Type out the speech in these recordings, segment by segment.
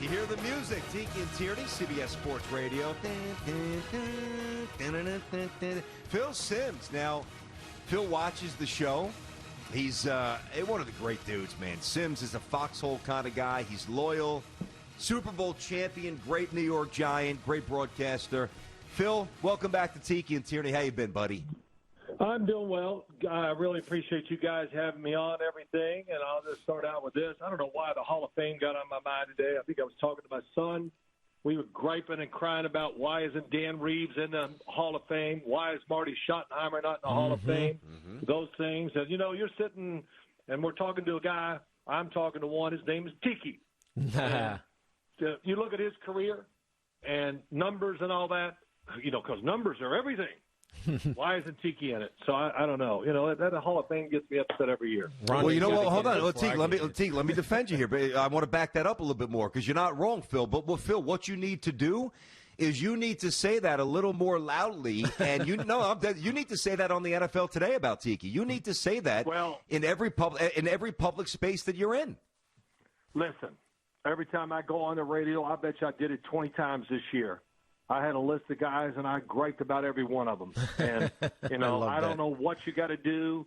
You hear the music. Tiki and Tierney, CBS Sports Radio. Phil Simms. Now, Phil watches the show. He's one of the great dudes, man. Simms is a foxhole kind of guy. He's loyal. Super Bowl champion, great New York Giant, great broadcaster. Phil, welcome back to Tiki and Tierney. How you been, buddy? I'm doing well. I really appreciate you guys having me on everything, and I'll just start out with this. I don't know why the Hall of Fame got on my mind today. I think I was talking to my son. We were griping and crying about why isn't Dan Reeves in the Hall of Fame? Why is Marty Schottenheimer not in the Hall of Fame? Those things. And, you're sitting and we're talking to a guy. I'm talking to one. His name is Tiki. You look at his career and numbers and all that, because numbers are everything. Why isn't Tiki in it? So I don't know. That Hall of Fame gets me upset every year. Well, you know what? Hold on. Tiki, let me defend you here. But I want to back that up a little bit more because you're not wrong, Phil. But, Phil, what you need to do is you need to say that a little more loudly. And you need to say that on the NFL Today about Tiki. You need to say that in every public space that you're in. Listen, every time I go on the radio, I bet you I did it 20 times this year. I had a list of guys, and I griped about every one of them. And, I don't know what you got to do.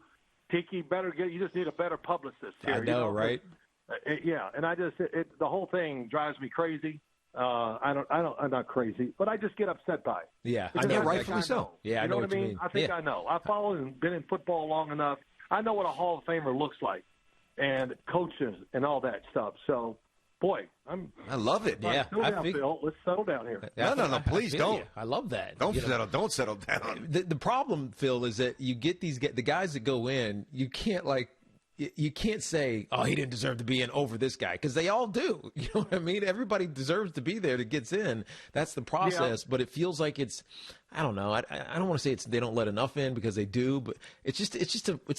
Tiki, you just need a better publicist here. I know, right? Yeah, and the whole thing drives me crazy. I'm not crazy, but I just get upset by it. Yeah, I know, rightfully so. Yeah, you know what I mean? mean. I think I know. I followed and been in football long enough. I know what a Hall of Famer looks like, and coaches and all that stuff. So, boy, I love it. Yeah, Phil. Let's settle down here. No, please don't. I love that. Don't settle down. The problem, Phil, is that you get the guys that go in. You can't say, oh, he didn't deserve to be in over this guy, because they all do. You know what I mean? Everybody deserves to be there that gets in. That's the process. Yeah. But it feels like I don't know. I don't want to say they don't let enough in, because they do, but it's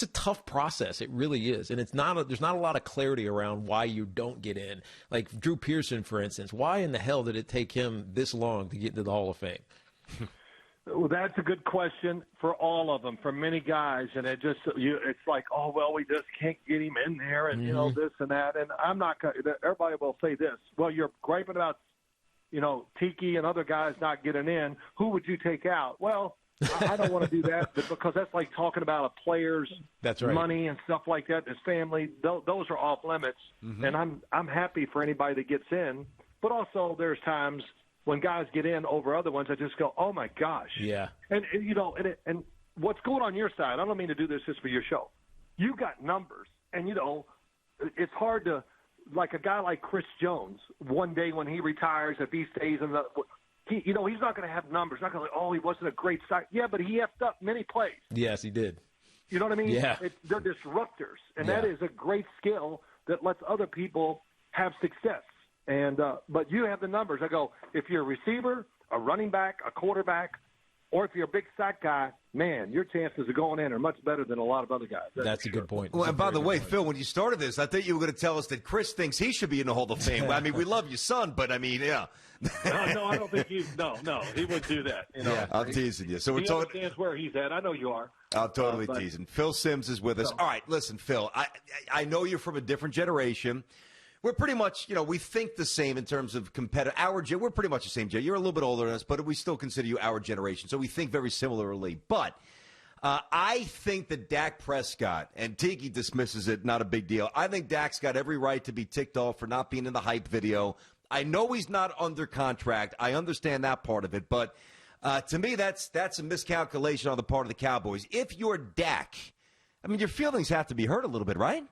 a tough process. It really is. And there's not a lot of clarity around why you don't get in. Like Drew Pearson, for instance, why in the hell did it take him this long to get into the Hall of Fame? Well, that's a good question for all of them, for many guys, and it's like, oh, well, we just can't get him in there, and this and that, and I'm not going. Everybody will say this. Well, you're griping about, Tiki and other guys not getting in. Who would you take out? Well, I don't want to do that because that's like talking about a player's money and stuff like that. His family, those are off limits, and I'm happy for anybody that gets in, but also there's times when guys get in over other ones, I just go, oh, my gosh. Yeah. And what's going on your side, I don't mean to do this just for your show. You got numbers, and, it's hard to, like a guy like Chris Jones, one day when he retires, if he stays in he's not going to have numbers. Not going to, he wasn't a great side. Yeah, but he effed up many plays. Yes, he did. You know what I mean? Yeah. They're disruptors, and that is a great skill that lets other people have success. And but you have the numbers. I go, if you're a receiver, a running back, a quarterback, or if you're a big sack guy, man, your chances of going in are much better than a lot of other guys. That's a good point. Well, and by the way, Phil, when you started this, I thought you were going to tell us that Chris thinks he should be in the Hall of Fame. I mean, we love you, son, but I mean, yeah. No, I don't think no, he wouldn't do that. Yeah, I'm teasing you. So we're talking. He understands where he's at. I know you are. I'm totally teasing. Phil Simms is with us. All right, listen, Phil, I know you're from a different generation. We're pretty much, we think the same in terms of competitive. We're pretty much the same. You're a little bit older than us, but we still consider you our generation. So we think very similarly. But I think that Dak Prescott, and Tiki dismisses it, not a big deal. I think Dak's got every right to be ticked off for not being in the hype video. I know he's not under contract. I understand that part of it. But to me, that's a miscalculation on the part of the Cowboys. If you're Dak, I mean, your feelings have to be hurt a little bit, right?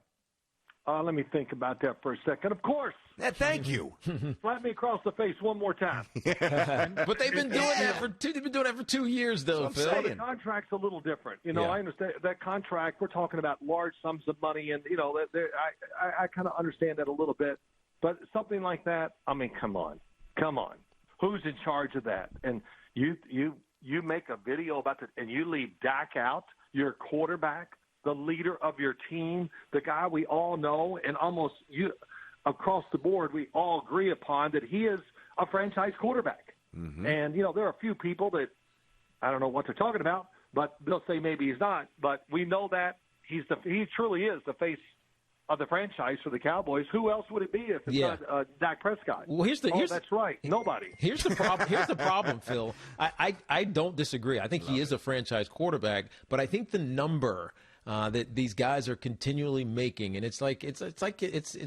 Let me think about that for a second. Of course. Thank you. Slap me across the face one more time. But they've been doing that for 2 years, though, Phil. The contract's a little different. I understand that contract. We're talking about large sums of money, and I kind of understand that a little bit. But something like that, I mean, come on. Who's in charge of that? And you make a video about that, and you leave Dak out, your quarterback, the leader of your team, the guy we all know, and almost across the board we all agree upon that he is a franchise quarterback. Mm-hmm. And, there are a few people that I don't know what they're talking about, but they'll say maybe he's not. But we know that he truly is the face of the franchise for the Cowboys. Who else would it be if it's not Dak Prescott? Well, that's right. Nobody. Here's the problem. Here's the problem, Phil. I don't disagree. I think he is a franchise quarterback, but I think the number that these guys are continually making, and it's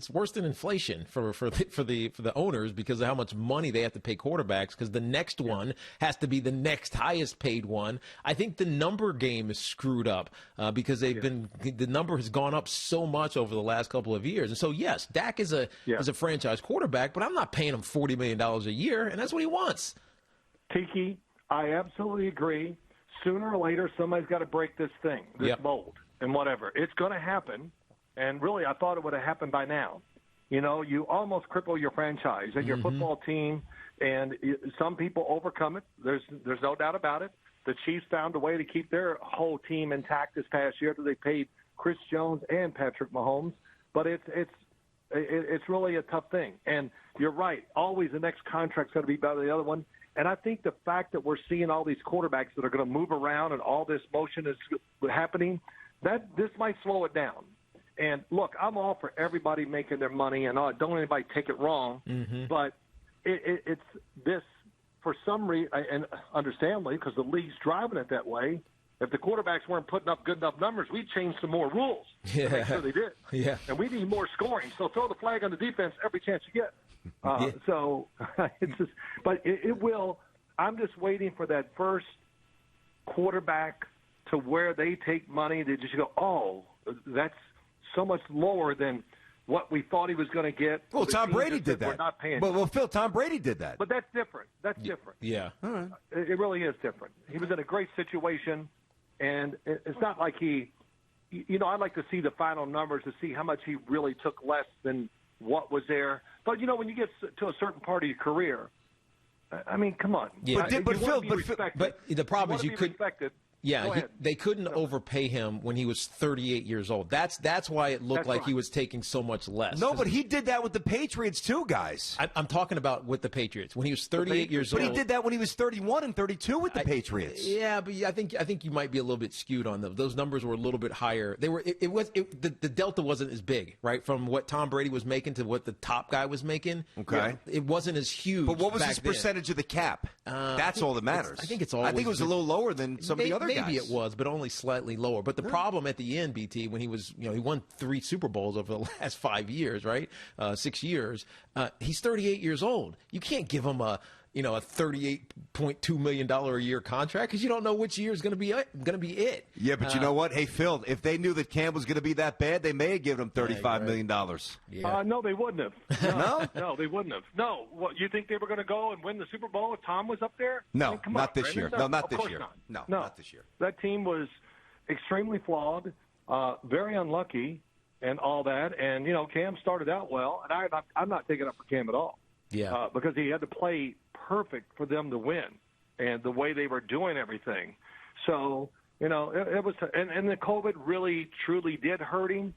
worse than inflation for the owners because of how much money they have to pay quarterbacks because the next one has to be the next highest paid one. I think the number game is screwed up because the number has gone up so much over the last couple of years. And so yes, Dak is a franchise quarterback, but I'm not paying him $40 million a year, and that's what he wants. Tiki, I absolutely agree. Sooner or later, somebody's got to break this thing, this mold. And whatever. It's going to happen, and really I thought it would have happened by now. You know, you almost cripple your franchise and your football team, and some people overcome it. There's no doubt about it. The Chiefs found a way to keep their whole team intact this past year after they paid Chris Jones and Patrick Mahomes. But it's really a tough thing. And you're right. Always the next contract's going to be better than the other one. And I think the fact that we're seeing all these quarterbacks that are going to move around and all this motion is happening – this might slow it down. And, look, I'm all for everybody making their money, and don't anybody take it wrong. But it's this, for some reason, and understandably, because the league's driving it that way, if the quarterbacks weren't putting up good enough numbers, we'd change some more rules to make sure they did. Yeah. And we need more scoring. So throw the flag on the defense every chance you get. So it's just – but it will – I'm just waiting for that first quarterback – to where they take money, they just go, oh, that's so much lower than what we thought he was going to get. Well, Tom Brady did that. We're not paying. Well, Phil, Tom Brady did that. But that's different. That's different. Yeah. All right. It really is different. He was in a great situation, and it's not like I'd like to see the final numbers to see how much he really took less than what was there. But, when you get to a certain part of your career, I mean, come on. Yeah. But the problem is you could. Respected. Yeah, they couldn't overpay him when he was 38 years old. That's why it looked like he was taking so much less. No, but he did that with the Patriots too, guys. I'm talking about with the Patriots when he was 38 years old. But he did that when he was 31 and 32 with the Patriots. Yeah, but I think you might be a little bit skewed on them. Those numbers were a little bit higher. They were. The delta wasn't as big, right, from what Tom Brady was making to what the top guy was making. Okay, yeah, it wasn't as huge. But what was his percentage of the cap? That's all that matters. I think it's always. I think it was a little lower than some of the other guys. Maybe it was, but only slightly lower. But the problem at the end, BT, when he was, he won 3 Super Bowls over the last 5 years, right? 6 years. He's 38 years old. You can't give him a $38.2 million a year contract because you don't know which year is going to be it. Yeah, but you know what? Hey, Phil, if they knew that Cam was going to be that bad, they may have given him $35 million. Yeah. No, they wouldn't have. No, they wouldn't have. No, what, you think they were going to go and win the Super Bowl if Tom was up there? No, not this year. No, not this year. No, not this year. That team was extremely flawed, very unlucky, and all that. And Cam started out well, and I'm not taking up for Cam at all. Yeah, because he had to play perfect for them to win, and the way they were doing everything. So it was, and the COVID really truly did hurt him.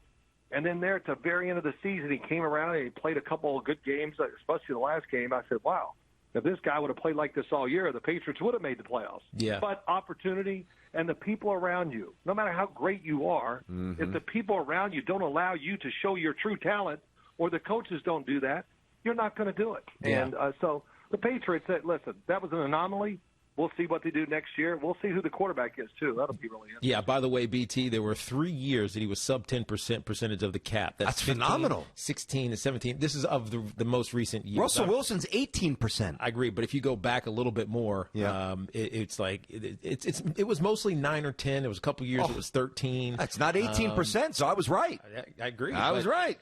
And then there at the very end of the season, he came around and he played a couple of good games, especially the last game. I said, wow, if this guy would have played like this all year, the Patriots would have made the playoffs. Yeah. But opportunity and the people around you, no matter how great you are, if the people around you don't allow you to show your true talent, or the coaches don't do that, you're not going to do it. Yeah. And so the Patriots said, listen, that was an anomaly. We'll see what they do next year. We'll see who the quarterback is, too. That'll be really interesting. Yeah, by the way, BT, there were 3 years that he was sub 10% percentage of the cap. That's 15, phenomenal. 16 and 17. This is of the most recent years. Russell Wilson's 18%. I agree, but if you go back a little bit more, it's like it was mostly 9 or 10. It was a couple years it was 13. That's not 18%, so I was right. I agree. I was right.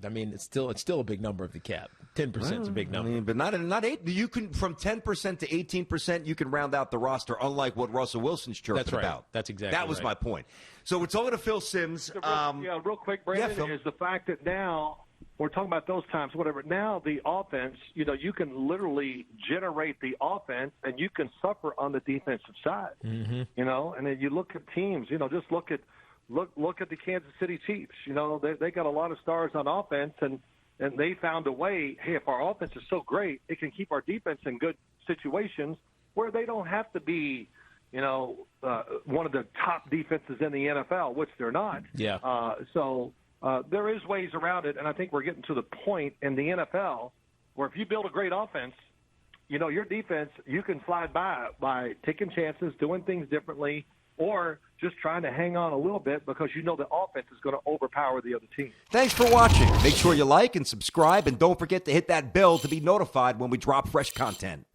I mean, it's still a big number of the cap. 10% is a big number. I mean, but not 8. You can from 10% to 18%. You can round out the roster, unlike what Russell Wilson's chirping That's right. about. That's exactly. That was my point. So we're talking to Phil Simms. Real quick, Brandon, is the fact that now we're talking about those times, whatever. Now the offense, you can literally generate the offense, and you can suffer on the defensive side. And then you look at teams. Just look at the Kansas City Chiefs. They got a lot of stars on offense, and they found a way, hey, if our offense is so great, it can keep our defense in good situations where they don't have to be, one of the top defenses in the NFL, which they're not. Yeah. there is ways around it, and I think we're getting to the point in the NFL where if you build a great offense, your defense, you can slide by taking chances, doing things differently, or just trying to hang on a little bit because the offense is going to overpower the other team. Thanks for watching. Make sure you like and subscribe, and don't forget to hit that bell to be notified when we drop fresh content.